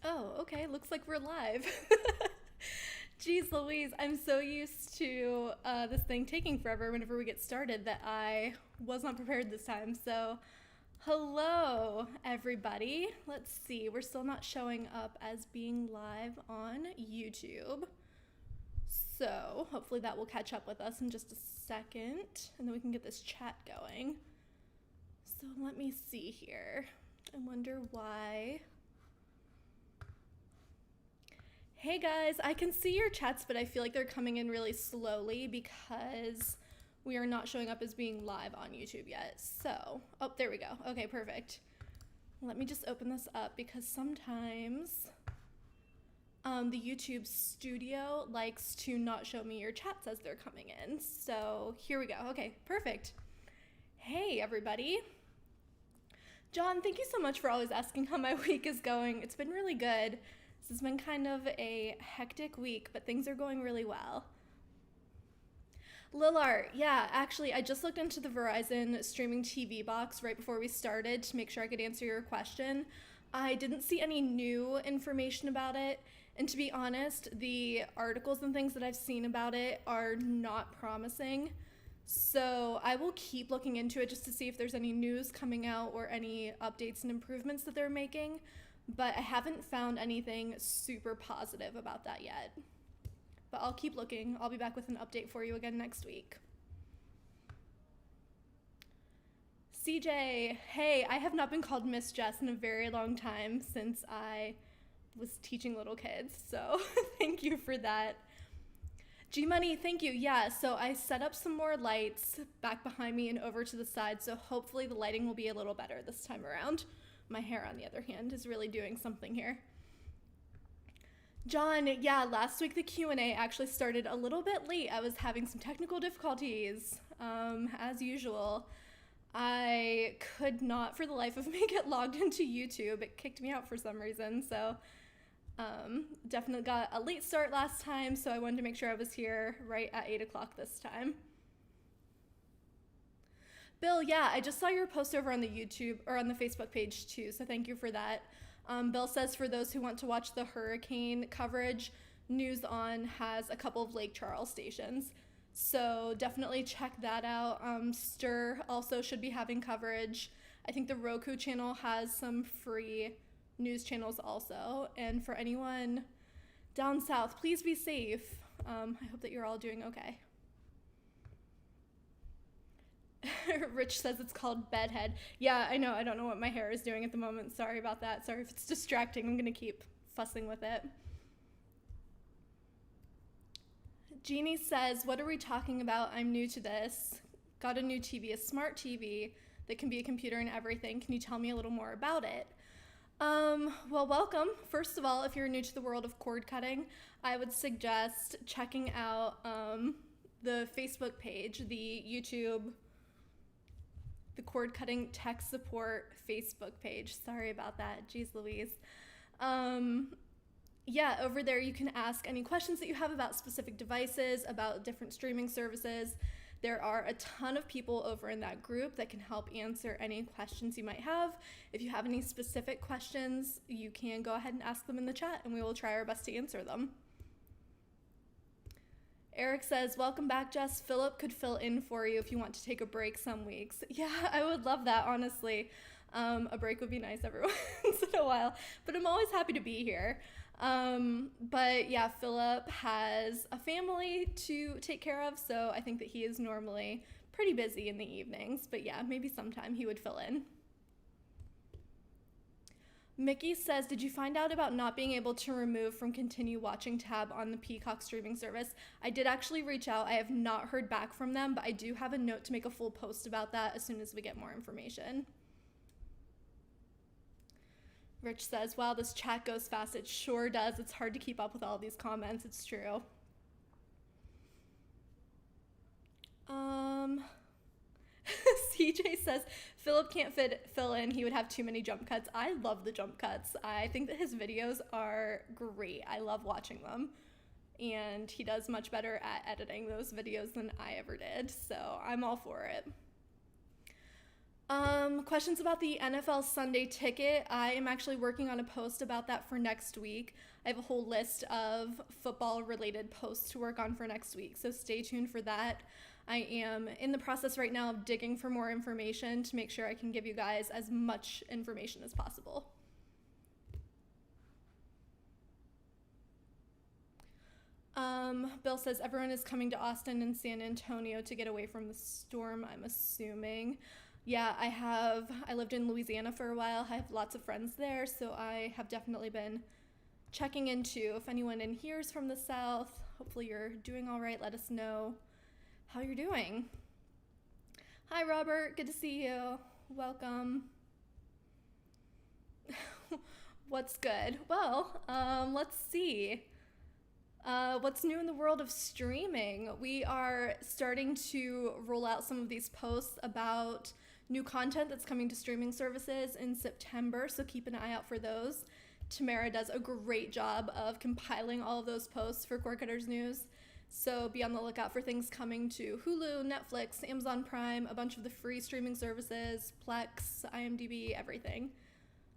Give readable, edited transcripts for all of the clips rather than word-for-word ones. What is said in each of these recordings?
Oh, okay. Looks like we're live. Jeez Louise, I'm so used to this thing taking forever whenever we get started that I was not prepared this time. So, hello, everybody. Let's see. We're still not showing up as being live on YouTube. So, hopefully, that will catch up with us in just a second, and then we can get this chat going. So, let me see here. I wonder why. Hey guys, I can see your chats, but I feel like they're coming in really slowly because we are not showing up as being live on YouTube yet. So, oh, there we go. Okay, perfect. Let me just open this up because sometimes the YouTube studio likes to not show me your chats as they're coming in. So here we go. Okay, perfect. Hey everybody. John, thank you so much for always asking how my week is going. It's been really good. This has been kind of a hectic week, but things are going really well. Lilart, yeah, actually, I just looked into the Verizon streaming TV box right before we started to make sure I could answer your question. I didn't see any new information about it, and to be honest, the articles and things that I've seen about it are not promising. So I will keep looking into it just to see if there's any news coming out or any updates and improvements that they're making. But I haven't found anything super positive about that yet. But I'll keep looking. I'll be back with an update for you again next week. CJ, hey, I have not been called Miss Jess in a very long time since I was teaching little kids. So thank you for that. G-Money, thank you. Yeah, so I set up some more lights back behind me and over to the side. So hopefully the lighting will be a little better this time around. My hair, on the other hand, is really doing something here. John, yeah, last week the Q&A actually started a little bit late. I was having some technical difficulties, as usual. I could not, for the life of me, get logged into YouTube. It kicked me out for some reason, so definitely got a late start last time, so I wanted to make sure I was here right at 8 o'clock this time. Bill, yeah, I just saw your post over on the YouTube or on the Facebook page too, so thank you for that. Bill says for those who want to watch the hurricane coverage, News On has a couple of Lake Charles stations, so definitely check that out. Stir also should be having coverage. I think the Roku channel has some free news channels also, and for anyone down south, please be safe. I hope that you're all doing okay. Rich says it's called bedhead. Yeah, I know. I don't know what my hair is doing at the moment. Sorry about that. Sorry if it's distracting. I'm going to keep fussing with it. Jeannie says, what are we talking about? I'm new to this. Got a new TV, a smart TV that can be a computer and everything. Can you tell me a little more about it? Well, welcome. First of all, if you're new to the world of cord cutting, I would suggest checking out the Facebook page, the cord cutting tech support Facebook page. Sorry about that. Jeez Louise. Yeah, over there you can ask any questions that you have about specific devices, about different streaming services. There are a ton of people over in that group that can help answer any questions you might have. If you have any specific questions, you can go ahead and ask them in the chat and we will try our best to answer them. Eric says, welcome back, Jess. Philip could fill in for you if you want to take a break some weeks. Yeah, I would love that, honestly. A break would be nice every once in a while, but I'm always happy to be here. But yeah, Philip has a family to take care of, so I think that he is normally pretty busy in the evenings, but yeah, maybe sometime he would fill in. Mickey says, did you find out about not being able to remove from continue watching tab on the Peacock streaming service? I did actually reach out. I have not heard back from them, but I do have a note to make a full post about that as soon as we get more information. Rich says, wow, this chat goes fast. It sure does. It's hard to keep up with all these comments. It's true. CJ says, Philip can't fill in. He would have too many jump cuts. I love the jump cuts. I think that his videos are great. I love watching them. And he does much better at editing those videos than I ever did. So I'm all for it. Questions about the NFL Sunday Ticket. I am actually working on a post about that for next week. I have a whole list of football related posts to work on for next week, so stay tuned for that. I am in the process right now of digging for more information to make sure I can give you guys as much information as possible. Bill says everyone is coming to Austin and San Antonio to get away from the storm, I'm assuming. Yeah, I lived in Louisiana for a while. I have lots of friends there, so I have definitely been checking into if anyone in here is from the South. Hopefully you're doing all right. Let us know how you're doing. Hi, Robert. Good to see you. Welcome. What's good? Well, let's see. What's new in the world of streaming? We are starting to roll out some of these posts about new content that's coming to streaming services in September, so keep an eye out for those. Tamara does a great job of compiling all of those posts for Cord Cutters News, so be on the lookout for things coming to Hulu, Netflix, Amazon Prime, a bunch of the free streaming services, Plex, IMDb, everything.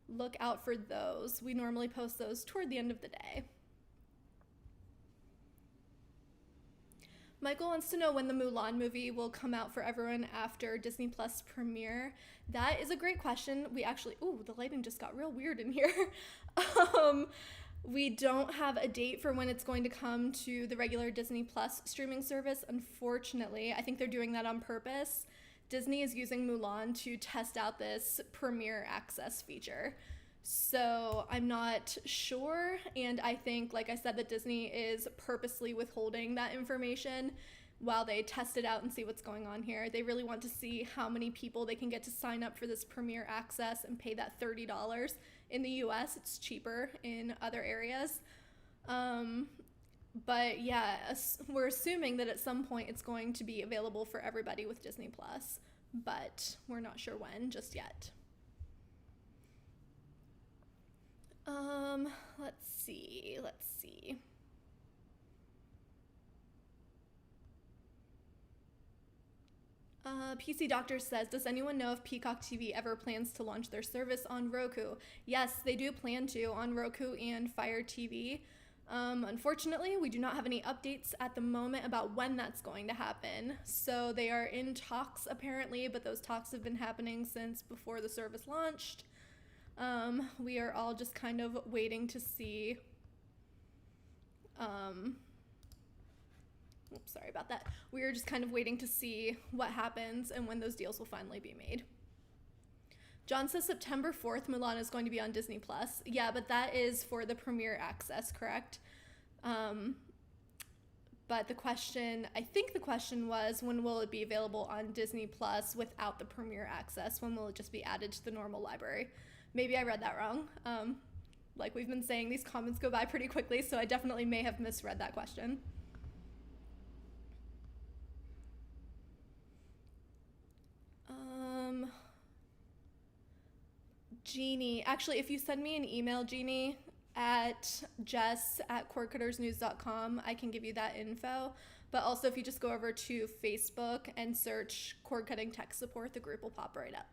Look out for those. We normally post those toward the end of the day. Michael wants to know when the Mulan movie will come out for everyone after Disney Plus premiere. That is a great question. We actually, the lighting just got real weird in here. We don't have a date for when it's going to come to the regular Disney Plus streaming service, unfortunately. I think they're doing that on purpose. Disney is using Mulan to test out this premiere access feature. So I'm not sure, and I think, like I said, that Disney is purposely withholding that information while they test it out and see what's going on here. They really want to see how many people they can get to sign up for this premiere access and pay that $30. In the US, it's cheaper in other areas. But yeah, we're assuming that at some point it's going to be available for everybody with Disney Plus, but we're not sure when just yet. Let's see. PC Doctor says, does anyone know if Peacock TV ever plans to launch their service on Roku? Yes, they do plan to on Roku and Fire TV. Unfortunately, we do not have any updates at the moment about when that's going to happen. So they are in talks apparently, but those talks have been happening since before the service launched. We are all just kind of waiting to see, sorry about that. We are just kind of waiting to see what happens and when those deals will finally be made. John says September 4th, Mulan is going to be on Disney Plus. Yeah, but that is for the premiere access, correct? But I think the question was, when will it be available on Disney Plus without the premiere access? When will it just be added to the normal library? Maybe I read that wrong. Like we've been saying, these comments go by pretty quickly, so I definitely may have misread that question. Jeannie, actually, if you send me an email, Jeannie, at jess@cordcuttersnews.com, I can give you that info. But also, if you just go over to Facebook and search Cord Cutting Tech Support, the group will pop right up.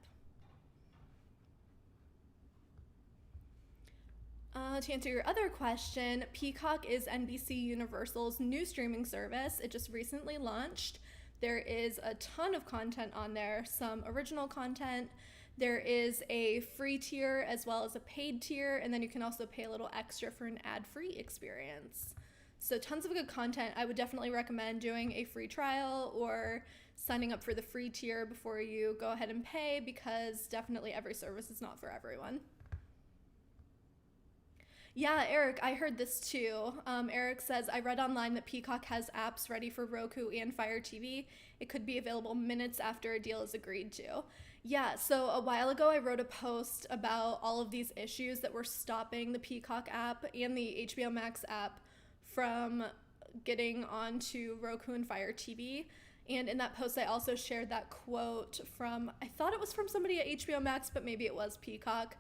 To answer your other question, Peacock is NBC Universal's new streaming service. It just recently launched. There is a ton of content on there, some original content. There is a free tier as well as a paid tier, and then you can also pay a little extra for an ad-free experience. So tons of good content. I would definitely recommend doing a free trial or signing up for the free tier before you go ahead and pay, because definitely every service is not for everyone. Yeah, Eric, I heard this too. Eric says, I read online that Peacock has apps ready for Roku and Fire TV. It could be available minutes after a deal is agreed to. Yeah, so a while ago I wrote a post about all of these issues that were stopping the Peacock app and the HBO Max app from getting onto Roku and Fire TV. And in that post, I also shared that quote from, I thought it was from somebody at HBO Max, but maybe it was Peacock.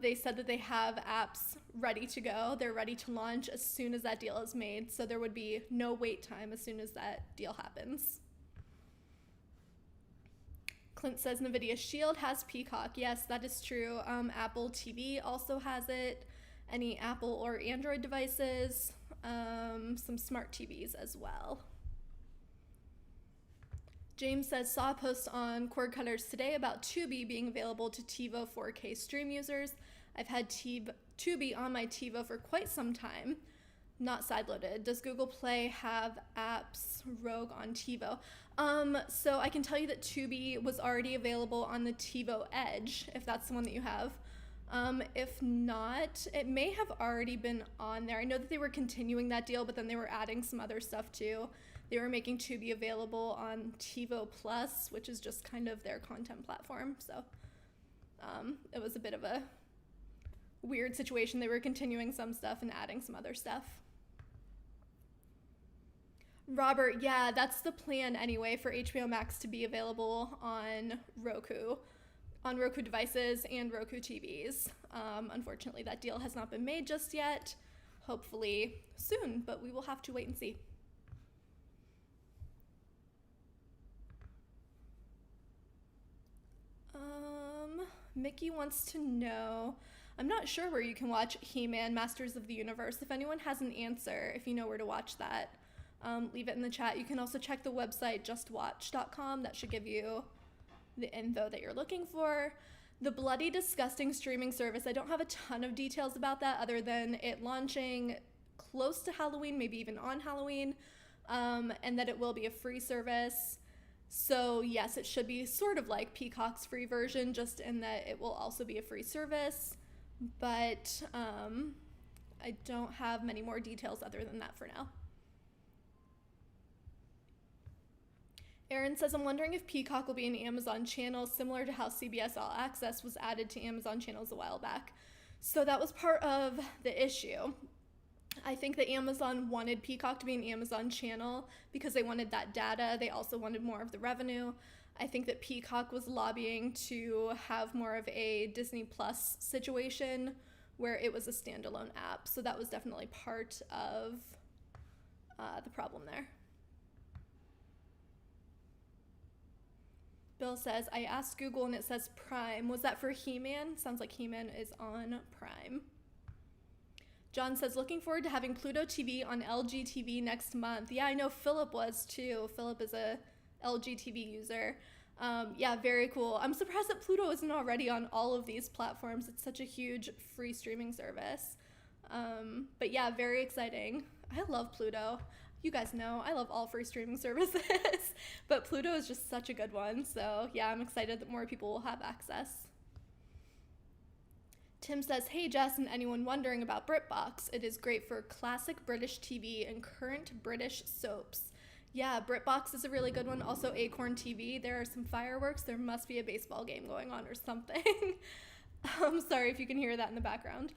They said that they have apps ready to go. They're ready to launch as soon as that deal is made. So there would be no wait time as soon as that deal happens. Clint says NVIDIA Shield has Peacock. Yes, that is true. Apple TV also has it. Any Apple or Android devices. Some smart TVs as well. James says, saw a post on Cord Cutters today about Tubi being available to TiVo 4K stream users. I've had Tubi on my TiVo for quite some time. Not sideloaded. Does Google Play have apps Rogue on TiVo? So I can tell you that Tubi was already available on the TiVo Edge, if that's the one that you have. If not, it may have already been on there. I know that they were continuing that deal, but then they were adding some other stuff too. They were making Tubi available on TiVo Plus, which is just kind of their content platform. So it was a bit of a weird situation. They were continuing some stuff and adding some other stuff. Robert, yeah, that's the plan anyway for HBO Max to be available on Roku devices and Roku TVs. Unfortunately, that deal has not been made just yet. Hopefully soon, but we will have to wait and see. Mickey wants to know, I'm not sure where you can watch He-Man Masters of the Universe. If anyone has an answer, if you know where to watch that, leave it in the chat. You can also check the website justwatch.com. That should give you the info that you're looking for. The Bloody Disgusting streaming service, I don't have a ton of details about that other than it launching close to Halloween, maybe even on Halloween, and that it will be a free service. So yes, it should be sort of like Peacock's free version, just in that it will also be a free service, but I don't have many more details other than that for now. Aaron says, I'm wondering if Peacock will be an Amazon channel similar to how CBS All Access was added to Amazon channels a while back. So that was part of the issue. I think that Amazon wanted Peacock to be an Amazon channel because they wanted that data. They also wanted more of the revenue. I think that Peacock was lobbying to have more of a Disney Plus situation where it was a standalone app. So that was definitely part of the problem there. Bill says, I asked Google and it says Prime. Was that for He-Man? Sounds like He-Man is on Prime. John says, looking forward to having Pluto TV on LG TV next month. Yeah, I know Philip was too. Philip is a LG TV user. Yeah, very cool. I'm surprised that Pluto isn't already on all of these platforms. It's such a huge free streaming service. But yeah, very exciting. I love Pluto. You guys know I love all free streaming services, but Pluto is just such a good one. So yeah, I'm excited that more people will have access. Tim says, hey Jess and anyone wondering about BritBox, it is great for classic British TV and current British soaps. Yeah, BritBox is a really good one. Also Acorn TV, there are some fireworks. There must be a baseball game going on or something. I'm sorry if you can hear that in the background.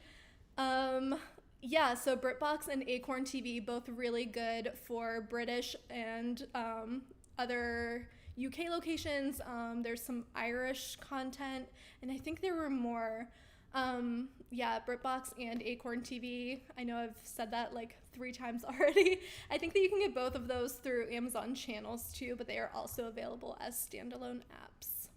Yeah, so BritBox and Acorn TV, both really good for British and other UK locations. There's some Irish content, and I think there were more. Yeah, BritBox and Acorn TV. I know I've said that like 3 times already. I think that you can get both of those through Amazon channels too, but they are also available as standalone apps.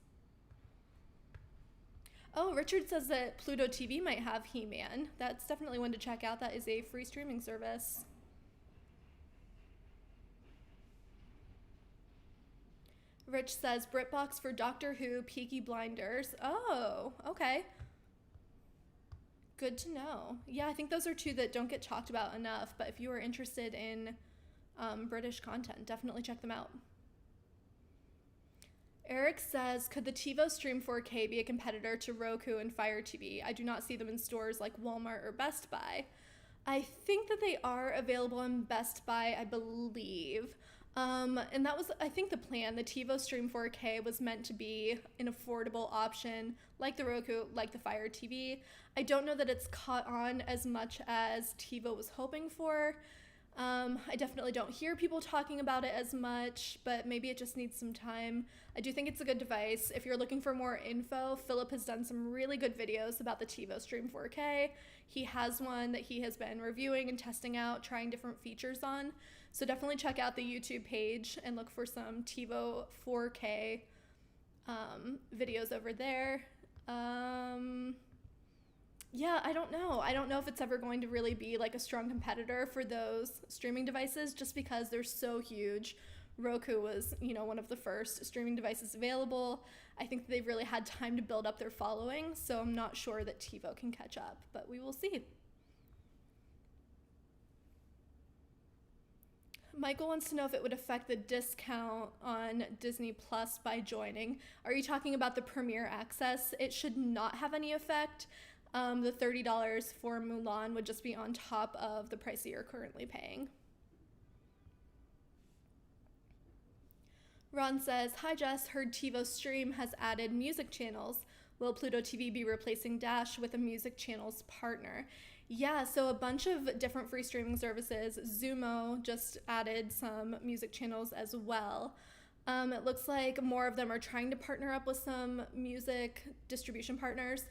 Oh, Richard says that Pluto TV might have He-Man. That's definitely one to check out. That is a free streaming service. Rich says BritBox for Doctor Who, Peaky Blinders. Oh, okay. Good to know. Yeah, I think those are 2 that don't get talked about enough, but if you are interested in British content, definitely check them out. Eric says, could the TiVo Stream 4K be a competitor to Roku and Fire TV? I do not see them in stores like Walmart or Best Buy. I think that they are available in Best Buy, I believe. And that was, I think, the plan. The TiVo Stream 4K was meant to be an affordable option like the Roku, like the Fire TV. I don't know that it's caught on as much as TiVo was hoping for. I definitely don't hear people talking about it as much, but maybe it just needs some time. I do think it's a good device. If you're looking for more info, Philip has done some really good videos about the TiVo Stream 4K. He has one that he has been reviewing and testing out, trying different features on. So definitely check out the YouTube page and look for some TiVo 4K videos over there. Yeah, I don't know. I don't know if it's ever going to really be like a strong competitor for those streaming devices just because they're so huge. Roku was, one of the first streaming devices available. I think they've really had time to build up their following, so I'm not sure that TiVo can catch up, but we will see. Michael wants to know if it would affect the discount on Disney Plus by joining. Are you talking about the Premier Access? It should not have any effect. The $30 for Mulan would just be on top of the price that you're currently paying. Ron says, hi Jess, heard TiVo Stream has added music channels. Will Pluto TV be replacing Dash with a music channels partner? Yeah, so a bunch of different free streaming services. Zumo just added some music channels as well. It looks like more of them are trying to partner up with some music distribution partners.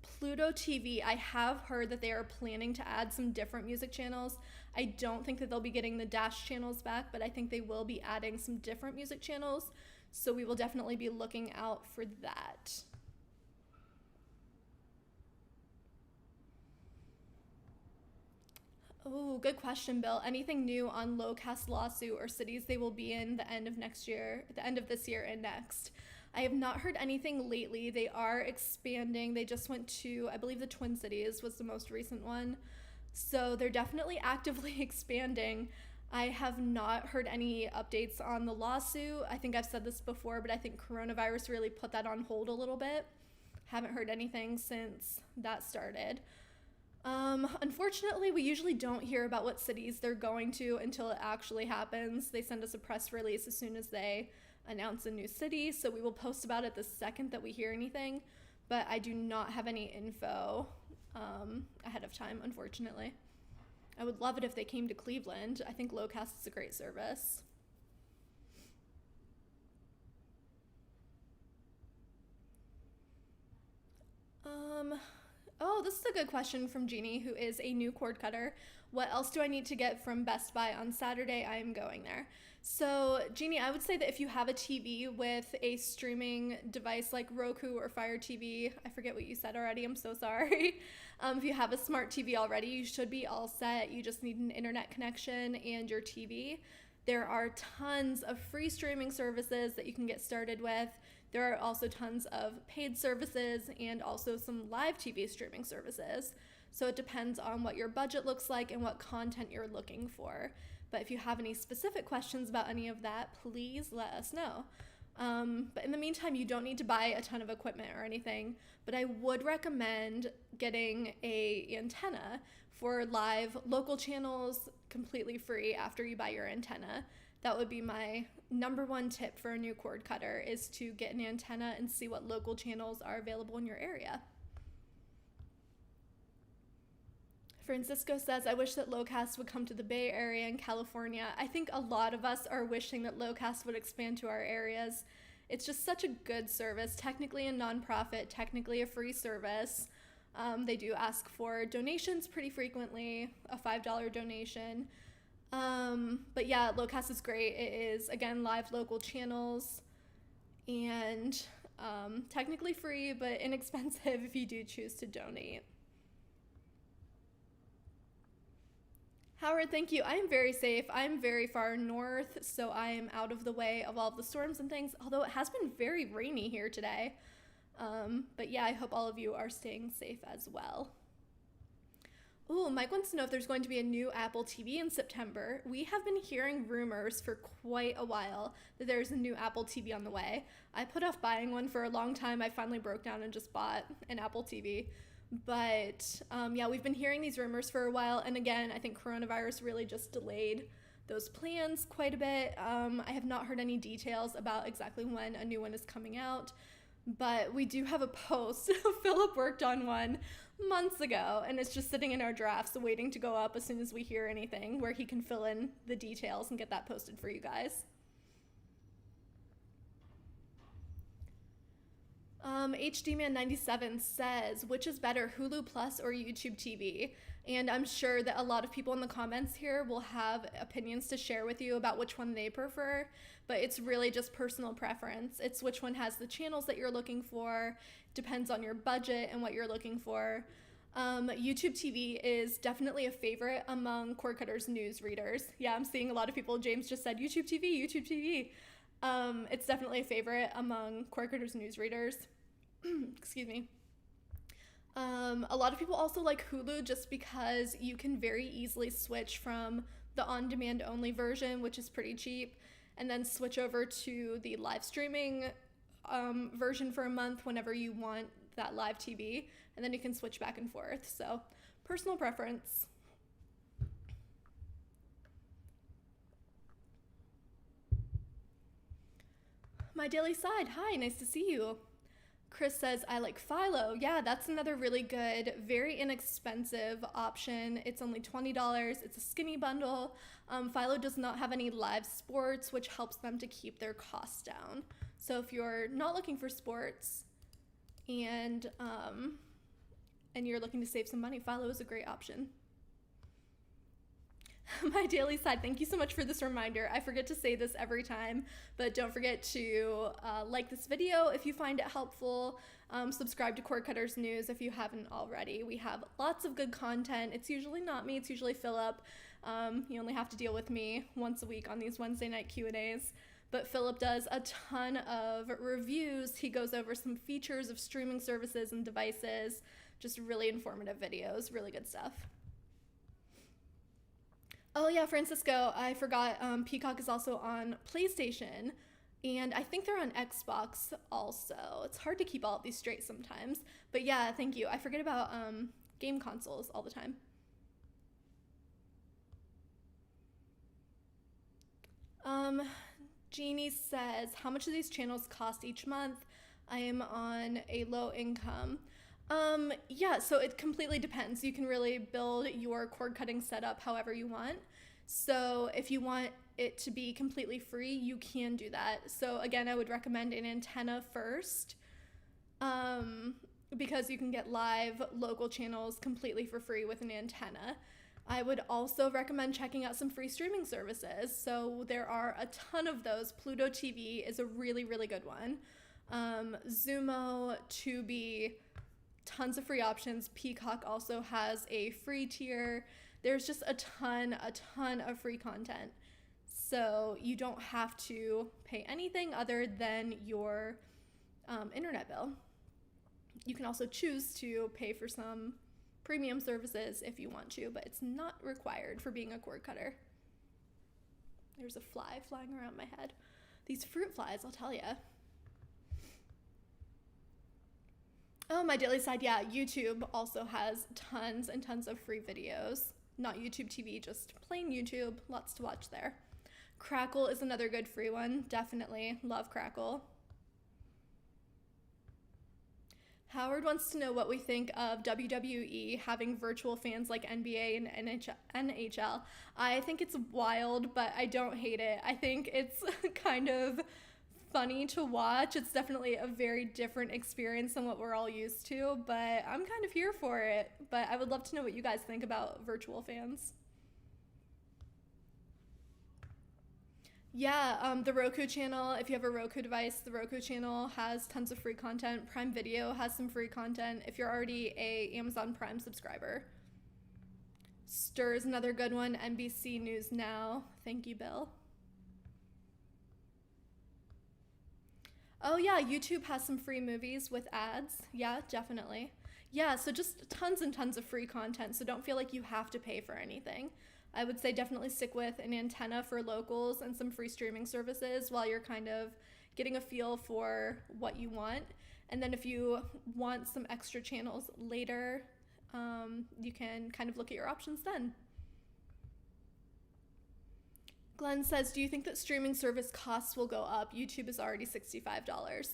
Pluto TV, I have heard that they are planning to add some different music channels. I don't think that they'll be getting the Dash channels back, but I think they will be adding some different music channels. So we will definitely be looking out for that. Oh, good question, Bill. Anything new on Locast lawsuit or cities they will be in the end of this year and next? I have not heard anything lately. They are expanding. They just went to, I believe the Twin Cities was the most recent one. So they're definitely actively expanding. I have not heard any updates on the lawsuit. I think I've said this before, but I think coronavirus really put that on hold a little bit. Haven't heard anything since that started. Unfortunately, we usually don't hear about what cities they're going to until it actually happens. They send us a press release as soon as they announce a new city, so we will post about it the second that we hear anything, but I do not have any info ahead of time, unfortunately. I would love it if they came to Cleveland. I think Locast is a great service. Oh, this is a good question from Jeannie, who is a new cord cutter. What else do I need to get from Best Buy on Saturday? I am going there. So, Jeannie, I would say that if you have a TV with a streaming device like Roku or Fire TV, I forget what you said already, I'm so sorry. If you have a smart TV already, you should be all set. You just need an internet connection and your TV. There are tons of free streaming services that you can get started with. There are also tons of paid services and also some live TV streaming services. So it depends on what your budget looks like and what content you're looking for. But if you have any specific questions about any of that, please let us know. But in the meantime, you don't need to buy a ton of equipment or anything, but I would recommend getting an antenna for live local channels completely free after you buy your antenna. That would be my number one tip for a new cord cutter, is to get an antenna and see what local channels are available in your area. Francisco says, I wish that Locast would come to the Bay Area in California. I think a lot of us are wishing that Locast would expand to our areas. It's just such a good service, technically a nonprofit, technically a free service. They do ask for donations pretty frequently, a $5 donation. But yeah, Locast is great. It is, again, live local channels and technically free, but inexpensive if you do choose to donate. Howard, thank you. I am very safe. I'm very far north, so I am out of the way of all of the storms and things, although it has been very rainy here today. But yeah, I hope all of you are staying safe as well. Ooh, Mike wants to know if there's going to be a new Apple TV in September. We have been hearing rumors for quite a while that there's a new Apple TV on the way. I put off buying one for a long time. I finally broke down and just bought an Apple TV. But yeah, we've been hearing these rumors for a while. And again, I think coronavirus really just delayed those plans quite a bit. I have not heard any details about exactly when a new one is coming out. But we do have a post. Philip worked on one months ago, and it's just sitting in our drafts waiting to go up as soon as we hear anything, where he can fill in the details and get that posted for you guys. HDman97 says, which is better, Hulu Plus or YouTube TV? And I'm sure that a lot of people in the comments here will have opinions to share with you about which one they prefer, but it's really just personal preference. It's which one has the channels that you're looking for, depends on your budget and what you're looking for. YouTube TV is definitely a favorite among Cord Cutters news readers. Yeah, I'm seeing a lot of people. James just said YouTube TV, YouTube TV. It's definitely a favorite among Cord Cutters news readers. Excuse me. A lot of people also like Hulu just because you can very easily switch from the on-demand only version, which is pretty cheap, and then switch over to the live streaming version for a month whenever you want that live TV, and then you can switch back and forth. So personal preference. My Daily Side, hi, nice to see you. Chris says, I like Philo. Yeah, that's another really good, very inexpensive option. It's only $20. It's a skinny bundle. Philo does not have any live sports, which helps them to keep their costs down. So if you're not looking for sports and you're looking to save some money, Philo is a great option. My Daily Side, thank you so much for this reminder. I forget to say this every time, but don't forget to like this video if you find it helpful. Subscribe to Cord Cutters News if you haven't already. We have lots of good content. It's usually not me, it's usually Philip. You only have to deal with me once a week on these Wednesday night Q&As. But Philip does a ton of reviews. He goes over some features of streaming services and devices. Just really informative videos, really good stuff. Oh yeah, Francisco, I forgot Peacock is also on PlayStation, and I think they're on Xbox also. It's hard to keep all of these straight sometimes, but yeah, thank you. I forget about game consoles all the time. Jeannie says, how much do these channels cost each month? I am on a low income. Yeah, so it completely depends. You can really build your cord cutting setup however you want. So if you want it to be completely free, you can do that. So again, I would recommend an antenna first, because you can get live local channels completely for free with an antenna. I would also recommend checking out some free streaming services. So there are a ton of those. Pluto TV is a really, really good one. Zumo, Tubi, tons of free options. Peacock also has a free tier. There's just a ton of free content. So you don't have to pay anything other than your internet bill. You can also choose to pay for some premium services if you want to, but it's not required for being a cord cutter. There's a fly flying around my head. These fruit flies, I'll tell ya. Oh, My Daily Side, yeah, YouTube also has tons and tons of free videos. Not YouTube TV, just plain YouTube, lots to watch there. Crackle is another good free one, definitely, love Crackle. Howard wants to know what we think of WWE having virtual fans like NBA and NHL. I think it's wild, but I don't hate it. I think it's kind of funny to watch. It's definitely a very different experience than what we're all used to, but I'm kind of here for it. But I would love to know what you guys think about virtual fans. Yeah, the Roku channel, if you have a Roku device, the Roku channel has tons of free content. Prime Video has some free content if you're already a Amazon Prime subscriber. Stir is another good one. NBC News Now. Thank you, Bill. Oh yeah, YouTube has some free movies with ads. Yeah, definitely. Yeah, so just tons and tons of free content, so don't feel like you have to pay for anything. I would say definitely stick with an antenna for locals and some free streaming services while you're kind of getting a feel for what you want. And then if you want some extra channels later, you can kind of look at your options then. Glenn says, do you think that streaming service costs will go up? YouTube is already $65.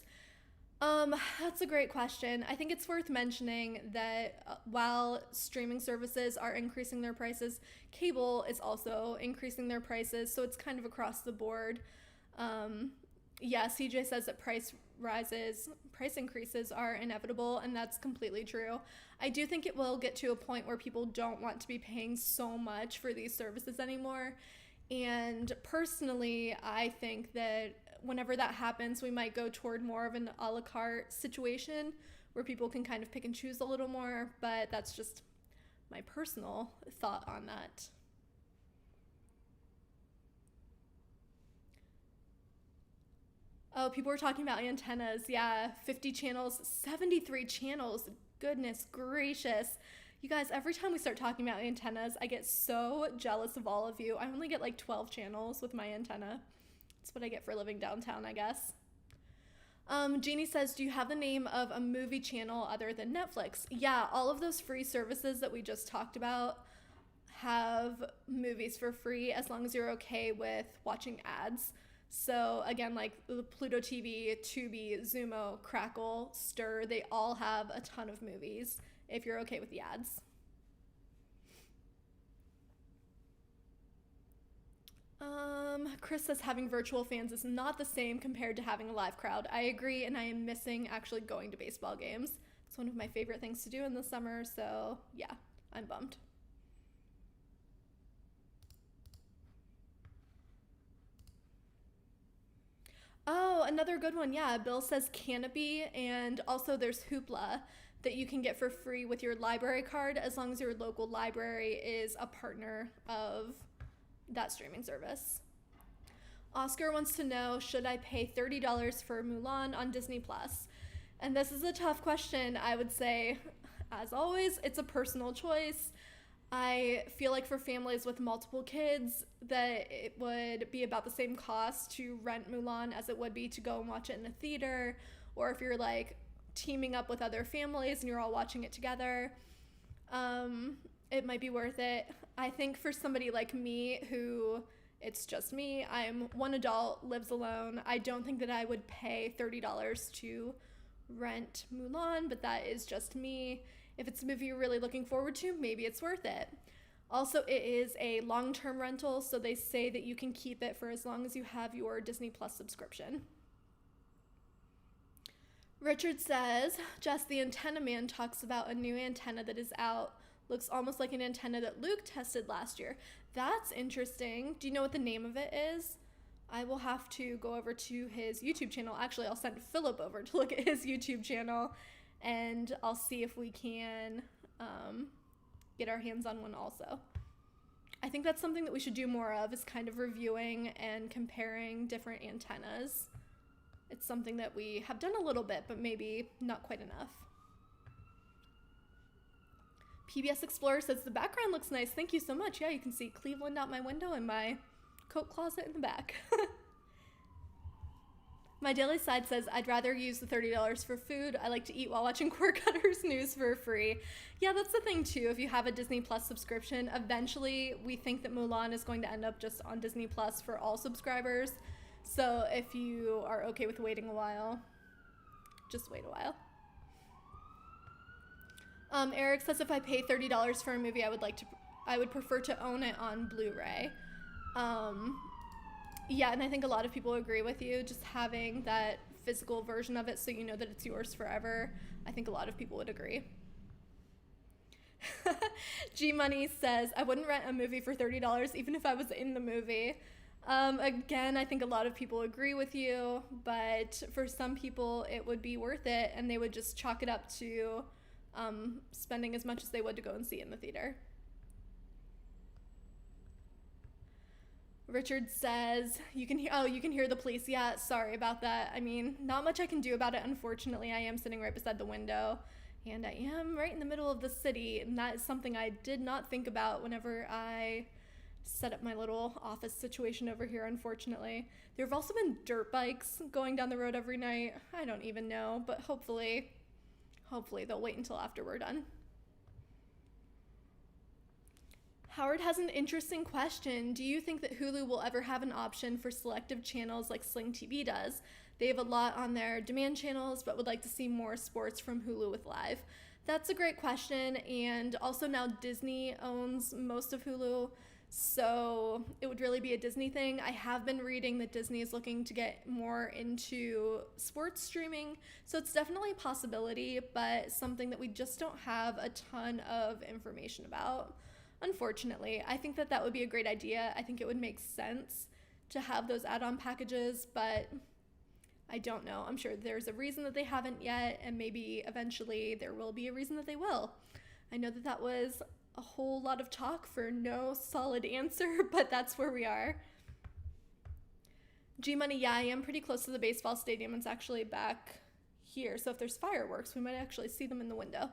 That's a great question. I think it's worth mentioning that while streaming services are increasing their prices, cable is also increasing their prices, so it's kind of across the board. Yeah, CJ says that price increases are inevitable, and that's completely true. I do think it will get to a point where people don't want to be paying so much for these services anymore. And personally, I think that whenever that happens, we might go toward more of an a la carte situation where people can kind of pick and choose a little more, but that's just my personal thought on that. Oh, people were talking about antennas. Yeah, 50 channels, 73 channels. Goodness gracious. You guys, every time we start talking about antennas, I get so jealous of all of you. I only get like 12 channels with my antenna. That's what I get for living downtown, I guess. Jeannie says, do you have the name of a movie channel other than Netflix? Yeah, all of those free services that we just talked about have movies for free as long as you're okay with watching ads. So again, like Pluto TV, Tubi, Zumo, Crackle, Stir, they all have a ton of movies if you're okay with the ads. Chris says having virtual fans is not the same compared to having a live crowd. I agree, and I am missing actually going to baseball games. It's one of my favorite things to do in the summer, so yeah, I'm bummed. Oh, another good one. Yeah, Bill says Canopy, and also there's Hoopla that you can get for free with your library card as long as your local library is a partner of that streaming service. Oscar wants to know, should I pay $30 for Mulan on Disney Plus? And this is a tough question. I would say, as always, it's a personal choice. I feel like for families with multiple kids that it would be about the same cost to rent Mulan as it would be to go and watch it in a theater, or if you're like teaming up with other families and you're all watching it together, it might be worth it. I think for somebody like me who it's just me, I'm one adult, lives alone, I don't think that I would pay $30 to rent Mulan, but that is just me. If it's a movie you're really looking forward to, maybe it's worth it. Also, it is a long-term rental, so they say that you can keep it for as long as you have your Disney Plus subscription. Richard says, Jess, the antenna man talks about a new antenna that is out. Looks almost like an antenna that Luke tested last year. That's interesting. Do you know what the name of it is? I will have to go over to his YouTube channel. Actually, I'll send Philip over to look at his YouTube channel, and I'll see if we can get our hands on one also. I think that's something that we should do more of, is kind of reviewing and comparing different antennas. It's something that we have done a little bit, but maybe not quite enough. PBS Explorer says, the background looks nice. Thank you so much. Yeah, you can see Cleveland out my window and my coat closet in the back. My Daily Side says, I'd rather use the $30 for food. I like to eat while watching Core Cutters news for free. Yeah, that's the thing too. If you have a Disney Plus subscription, eventually we think that Mulan is going to end up just on Disney Plus for all subscribers. So if you are okay with waiting a while, just wait a while. Eric says, if I pay $30 for a movie, I would prefer to own it on Blu-ray. Yeah, and I think a lot of people agree with you, just having that physical version of it so you know that it's yours forever. I think a lot of people would agree. G Money says, I wouldn't rent a movie for $30 even if I was in the movie. Again, I think a lot of people agree with you, but for some people it would be worth it, and they would just chalk it up to spending as much as they would to go and see it in the theater. Richard says, you can hear the police. Yeah, sorry about that. I mean, not much I can do about it, unfortunately. I am sitting right beside the window, and I am right in the middle of the city, and that is something I did not think about whenever I set up my little office situation over here, unfortunately. There have also been dirt bikes going down the road every night. I don't even know, but hopefully they'll wait until after we're done. Howard has an interesting question. Do you think that Hulu will ever have an option for selective channels like Sling TV does? They have a lot on their demand channels, but would like to see more sports from Hulu with live. That's a great question, and also now Disney owns most of Hulu, So it would really be a Disney thing. I have been reading that Disney is looking to get more into sports streaming. So it's definitely a possibility, but something that we just don't have a ton of information about. Unfortunately, I think that that would be a great idea. I think it would make sense to have those add-on packages, but I don't know. I'm sure there's a reason that they haven't yet, and maybe eventually there will be a reason that they will. I know that that was a whole lot of talk for no solid answer, but that's where we are. G-Money, yeah, I am pretty close to the baseball stadium. It's actually back here, so if there's fireworks, we might actually see them in the window.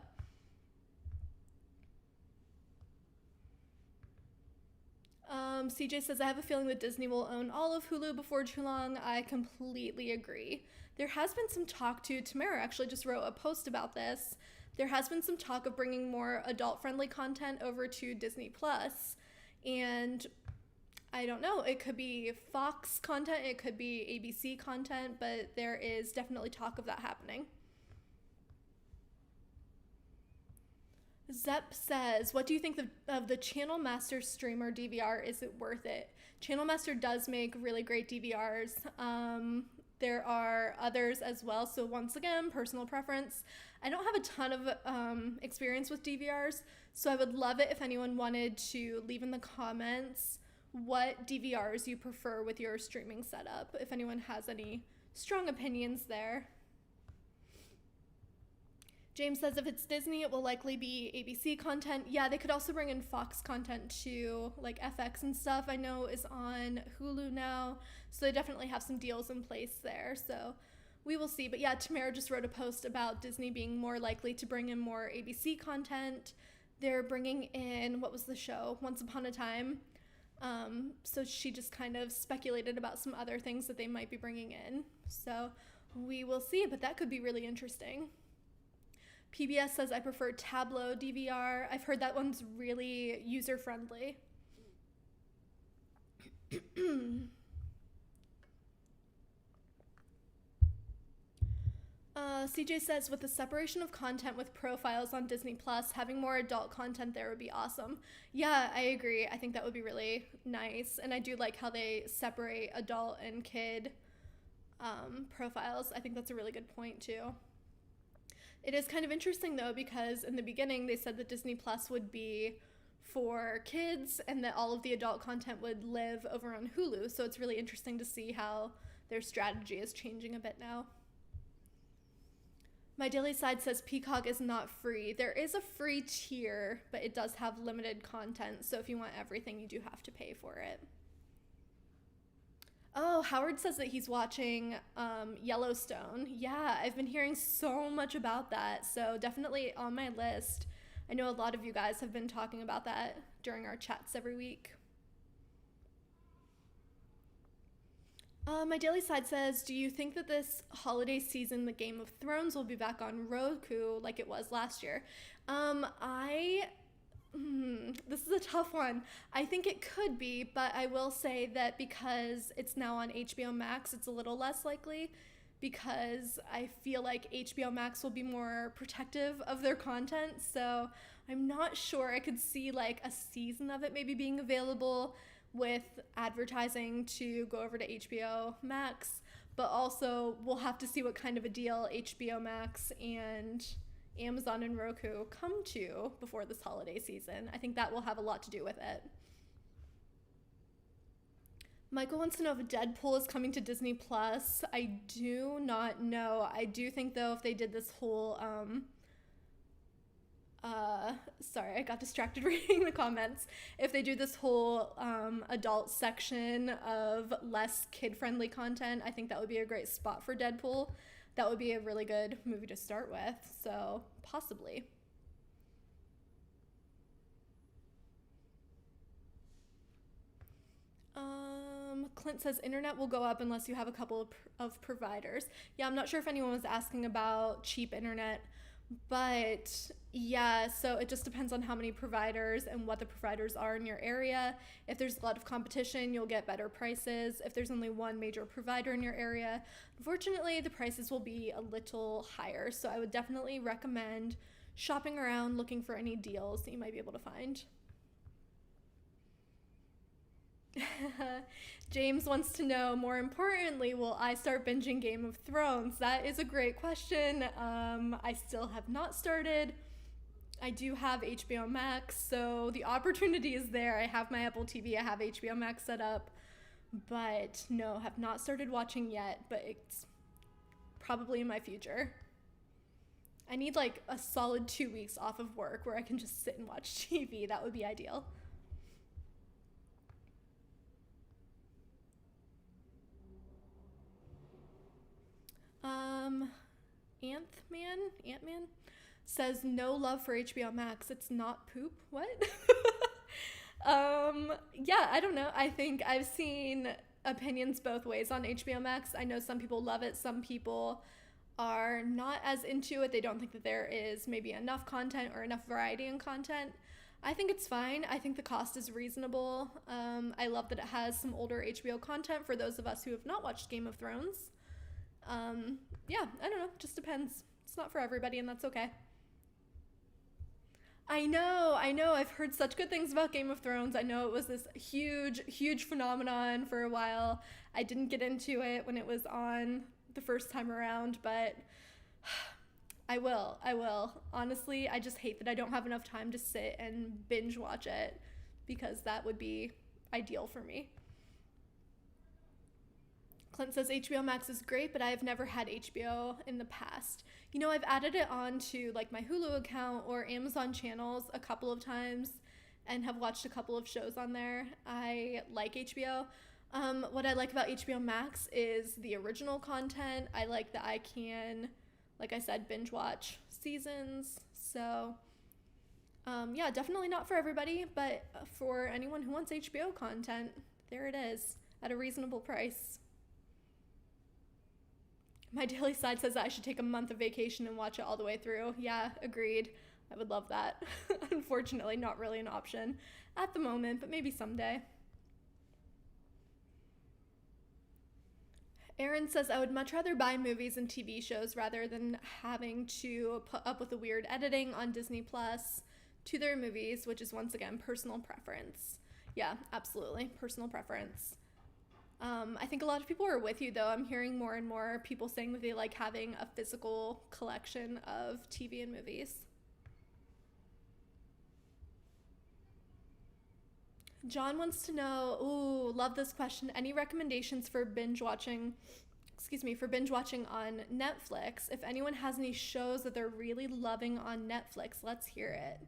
CJ says, I have a feeling that Disney will own all of Hulu before too long. I completely agree. There has been some talk too. Tamara actually just wrote a post about this. There has been some talk of bringing more adult-friendly content over to Disney Plus, and I don't know, it could be Fox content, it could be ABC content, but there is definitely talk of that happening. Zep says, what do you think of the Channel Master streamer DVR? Is it worth it? Channel Master does make really great DVRs. There are others as well. So once again, personal preference. I don't have a ton of experience with DVRs, so I would love it if anyone wanted to leave in the comments what DVRs you prefer with your streaming setup, if anyone has any strong opinions there. James says if it's Disney, it will likely be ABC content. Yeah, they could also bring in Fox content too, like FX and stuff I know is on Hulu now. So they definitely have some deals in place there. So we will see. But yeah, Tamara just wrote a post about Disney being more likely to bring in more ABC content. They're bringing in, what was the show? Once Upon a Time. So she just kind of speculated about some other things that they might be bringing in. So we will see, but that could be really interesting. PBS says, I prefer Tableau DVR. I've heard that one's really user-friendly. CJ says, with the separation of content with profiles on Disney Plus, having more adult content there would be awesome. Yeah, I agree. I think that would be really nice. And I do like how they separate adult and kid profiles. I think that's a really good point, too. It is kind of interesting, though, because in the beginning they said that Disney Plus would be for kids and that all of the adult content would live over on Hulu. So it's really interesting to see how their strategy is changing a bit now. My Daily Side says Peacock is not free. There is a free tier, but it does have limited content. So if you want everything, you do have to pay for it. Oh, Howard says that he's watching Yellowstone. Yeah, I've been hearing so much about that, so definitely on my list. I know a lot of you guys have been talking about that during our chats every week. My Daily Side says, do you think that this holiday season, the Game of Thrones, will be back on Roku like it was last year? This is a tough one. I think it could be, but I will say that because it's now on HBO Max, it's a little less likely because I feel like HBO Max will be more protective of their content. So I'm not sure. I could see like a season of it maybe being available with advertising to go over to HBO Max, but also we'll have to see what kind of a deal HBO Max and Amazon and Roku come to before this holiday season. I think that will have a lot to do with it. Michael wants to know if Deadpool is coming to Disney Plus. I do not know. I do think, though, if they did this whole sorry, I got distracted reading the comments. If they do this whole adult section of less kid-friendly content, I think that would be a great spot for Deadpool. That would be a really good movie to start with, so possibly. Clint says internet will go up unless you have a couple of providers. Yeah, I'm not sure if anyone was asking about cheap internet, but yeah, so it just depends on how many providers and what the providers are in your area. If there's a lot of competition, you'll get better prices. If there's only one major provider in your area, unfortunately, the prices will be a little higher. So I would definitely recommend shopping around, looking for any deals that you might be able to find. James wants to know, more importantly, will I start binging Game of Thrones? That is a great question. I still have not started. I do have HBO Max, so the opportunity is there. I have my Apple TV, I have HBO Max set up, but no, have not started watching yet, but it's probably in my future. I need like a solid 2 weeks off of work where I can just sit and watch TV. That would be ideal. Ant-Man says no love for HBO Max. It's not poop. What? Yeah, I don't know. I think I've seen opinions both ways on HBO Max. I know some people love it. Some people are not as into it. They don't think that there is maybe enough content or enough variety in content. I think it's fine. I think the cost is reasonable. I love that it has some older HBO content for those of us who have not watched Game of Thrones. Yeah, I don't know. Just depends. It's not for everybody, and that's okay. I know. I've heard such good things about Game of Thrones. I know it was this huge phenomenon for a while. I didn't get into it when it was on the first time around, but I will. Honestly, I just hate that I don't have enough time to sit and binge watch it, because that would be ideal for me. Clint says HBO Max is great, but I have never had HBO in the past. You know, I've added it on to like my Hulu account or Amazon channels a couple of times and have watched a couple of shows on there. I like HBO. What I like about HBO Max is the original content. I like that I can, like I said, binge watch seasons. So, yeah, definitely not for everybody, but for anyone who wants HBO content, there it is at a reasonable price. My daily side says that I should take a month of vacation and watch it all the way through. Yeah, agreed. I would love that. Unfortunately, not really an option at the moment, but maybe someday. Aaron says, I would much rather buy movies and TV shows rather than having to put up with the weird editing on Disney Plus to their movies, which is once again personal preference. Yeah, absolutely. Personal preference. I think a lot of people are with you, though. I'm hearing more and more people saying that they like having a physical collection of TV and movies. John wants to know, ooh, love this question. Any recommendations for binge watching on Netflix? If anyone has any shows that they're really loving on Netflix, let's hear it.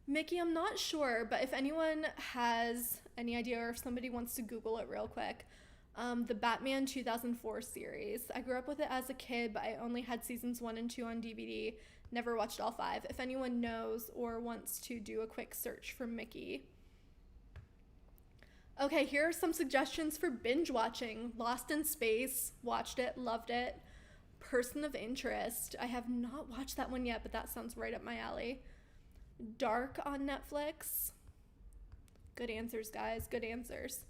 Mickey, I'm not sure, but if anyone has any idea or if somebody wants to Google it real quick, the Batman 2004 series. I grew up with it as a kid, but I only had seasons 1 and 2 on DVD. Never watched all 5. If anyone knows or wants to do a quick search for Mickey. Okay, here are some suggestions for binge watching. Lost in Space, watched it, loved it. Person of Interest. I have not watched that one yet, but that sounds right up my alley. Dark on Netflix. Good answers, guys. Good answers.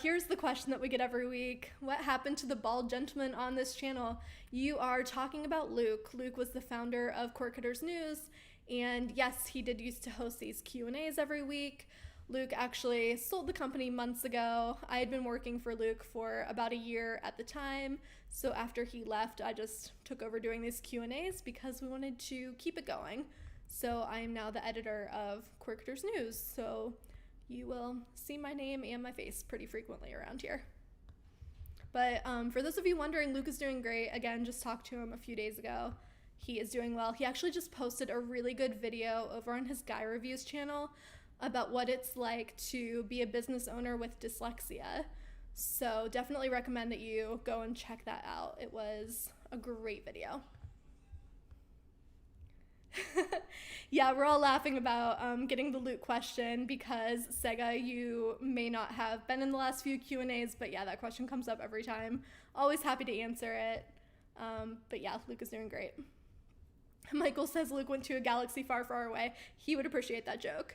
Here's the question that we get every week. What happened to the bald gentleman on this channel? You are talking about Luke. Luke was the founder of Court Cutters News, and yes, he did used to host these Q&As every week. Luke actually sold the company months ago. I had been working for Luke for about a year at the time, so after he left, I just took over doing these Q&As because we wanted to keep it going. So I am now the editor of Court Cutters News, so you will see my name and my face pretty frequently around here. But for those of you wondering, Luke is doing great. Again, just talked to him a few days ago. He is doing well. He actually just posted a really good video over on his Guy Reviews channel about what it's like to be a business owner with dyslexia. So definitely recommend that you go and check that out. It was a great video. Yeah, we're all laughing about getting the Luke question because Sega, you may not have been in the last few Q&As, but yeah, that question comes up every time. Always happy to answer it. But yeah, Luke is doing great. Michael says Luke went to a galaxy far, far away. He would appreciate that joke.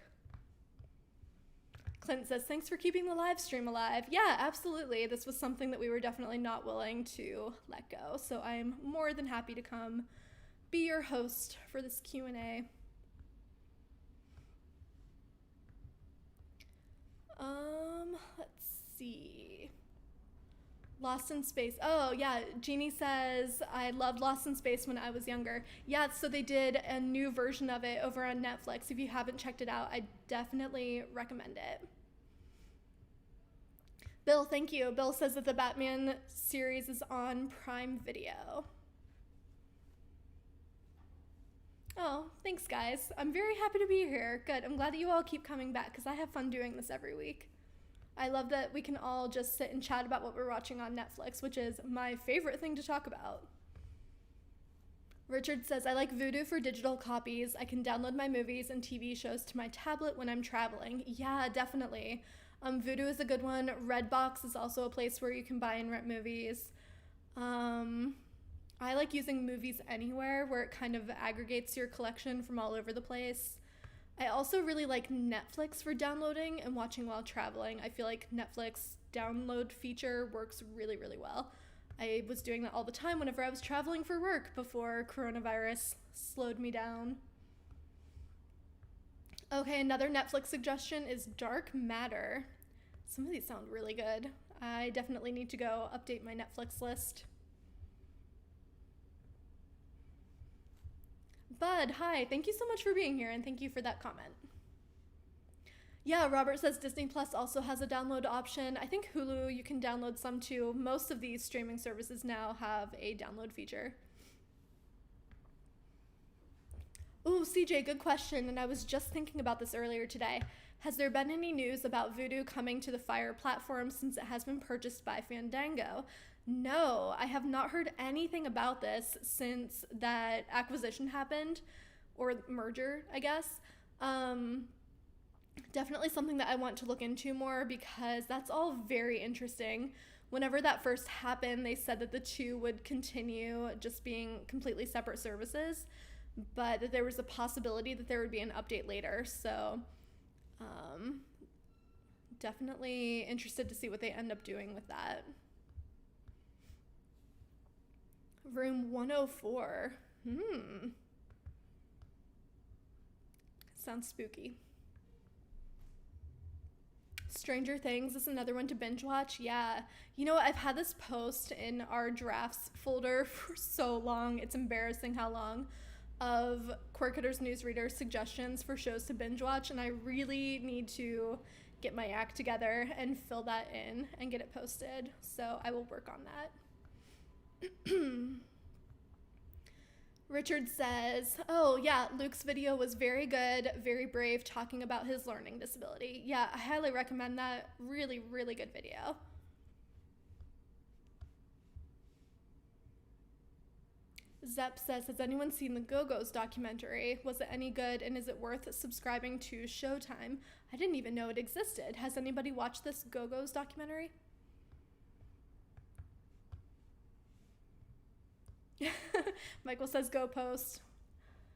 Clint says, thanks for keeping the live stream alive. Yeah, absolutely. This was something that we were definitely not willing to let go. So I'm more than happy to come be your host for this Q&A. Let's see. Lost in Space. Oh, yeah. Jeannie says, I loved Lost in Space when I was younger. Yeah, so they did a new version of it over on Netflix. If you haven't checked it out, I definitely recommend it. Bill, thank you. Bill says that the Batman series is on Prime Video. Oh, thanks, guys. I'm very happy to be here. Good. I'm glad that you all keep coming back because I have fun doing this every week. I love that we can all just sit and chat about what we're watching on Netflix, which is my favorite thing to talk about. Richard says, I like Vudu for digital copies. I can download my movies and TV shows to my tablet when I'm traveling. Yeah, definitely. Vudu is a good one. Redbox is also a place where you can buy and rent movies. I like using Movies Anywhere, where it kind of aggregates your collection from all over the place. I also really like Netflix for downloading and watching while traveling. I feel like Netflix download feature works really, really well. I was doing that all the time whenever I was traveling for work before coronavirus slowed me down. Okay, another Netflix suggestion is Dark Matter. Some of these sound really good. I definitely need to go update my Netflix list. Bud, hi. Thank you so much for being here, and thank you for that comment. Yeah, Robert says Disney Plus also has a download option. I think Hulu, you can download some too. Most of these streaming services now have a download feature. Ooh, CJ, good question, and I was just thinking about this earlier today. Has there been any news about Vudu coming to the Fire platform since it has been purchased by Fandango? No, I have not heard anything about this since that acquisition happened, or merger, I guess. Definitely something that I want to look into more because that's all very interesting. Whenever that first happened, they said that the two would continue just being completely separate services, but that there was a possibility that there would be an update later. So definitely interested to see what they end up doing with that. Room 104. Sounds spooky. Stranger Things is another one to binge watch. Yeah. You know what? I've had this post in our drafts folder for so long. It's embarrassing how long, of Quirkitter's Newsreader suggestions for shows to binge watch, and I really need to get my act together and fill that in and get it posted. So I will work on that. Richard says, oh yeah, Luke's video was very good, very brave, talking about his learning disability. Yeah, I highly recommend that. Really, really good video. Zep says, has anyone seen the Go-Go's documentary? Was it any good, and is it worth subscribing to Showtime? I didn't even know it existed. Has anybody watched this Go-Go's documentary? Michael says, go post.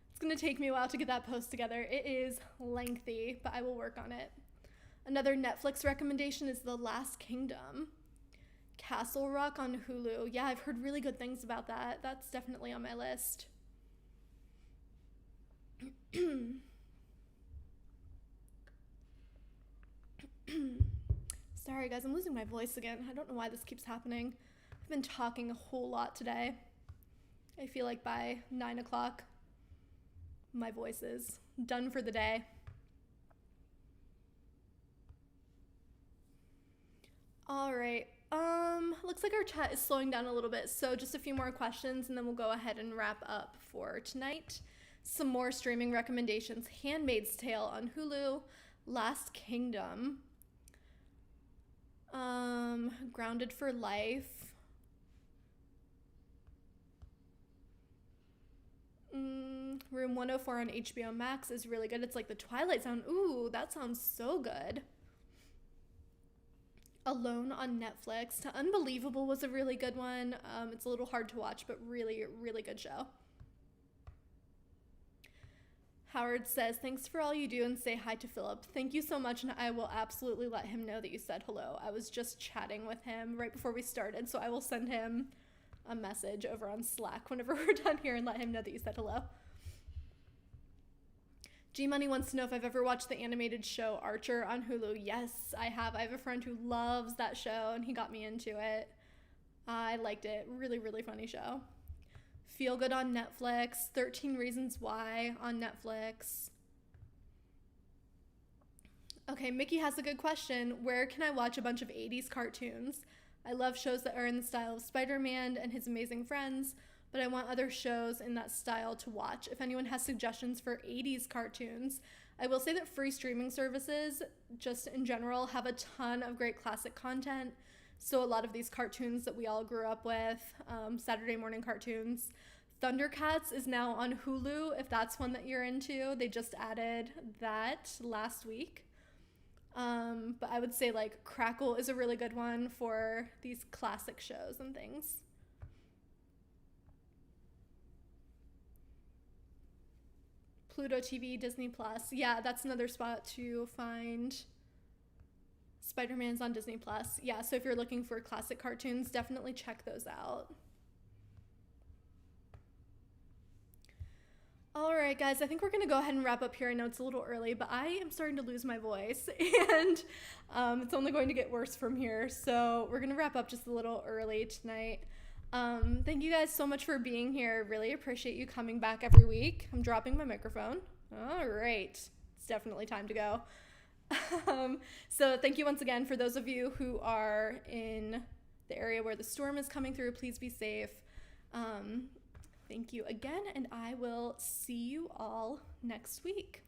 It's gonna take me a while to get that post together. It is lengthy, but I will work on it. Another Netflix recommendation is The Last Kingdom. Castle Rock on Hulu. Yeah, I've heard really good things about that. That's definitely on my list. Sorry guys, I'm losing my voice again. I don't know why this keeps happening. I've been talking a whole lot today. I feel like by 9 o'clock, my voice is done for the day. All right. Looks like our chat is slowing down a little bit, so just a few more questions and then we'll go ahead and wrap up for tonight. Some more streaming recommendations. Handmaid's Tale on Hulu, Last Kingdom, Grounded for Life, Room 104 on HBO Max is really good. It's like the Twilight Zone. Ooh, that sounds so good. Alone on Netflix. Unbelievable was a really good one. It's a little hard to watch, but really, really good show. Howard says, thanks for all you do and say hi to Philip. Thank you so much, and I will absolutely let him know that you said hello. I was just chatting with him right before we started, so I will send him a message over on Slack whenever we're done here and let him know that you said hello. G Money wants to know if I've ever watched the animated show Archer on Hulu. Yes, I have. I have a friend who loves that show, and he got me into it. I liked it. Really, really funny show. Feel Good on Netflix. 13 Reasons Why on Netflix. Okay, Mickey has a good question. Where can I watch a bunch of 80s cartoons? I love shows that are in the style of Spider-Man and His Amazing Friends, but I want other shows in that style to watch. If anyone has suggestions for 80s cartoons, I will say that free streaming services, just in general, have a ton of great classic content. So a lot of these cartoons that we all grew up with, Saturday morning cartoons. Thundercats is now on Hulu, if that's one that you're into. They just added that last week. But I would say like Crackle is a really good one for these classic shows and things. Pluto TV, Disney Plus. Yeah, that's another spot to find. Spider-Man's on Disney Plus. Yeah, so if you're looking for classic cartoons, definitely check those out. All right, guys, I think we're going to go ahead and wrap up here. I know it's a little early, but I am starting to lose my voice, and it's only going to get worse from here. So we're going to wrap up just a little early tonight. Thank you guys so much for being here. Really appreciate you coming back every week. I'm dropping my microphone. All right. It's definitely time to go. So thank you once again. For those of you who are in the area where the storm is coming through, please be safe. Thank you again, and I will see you all next week.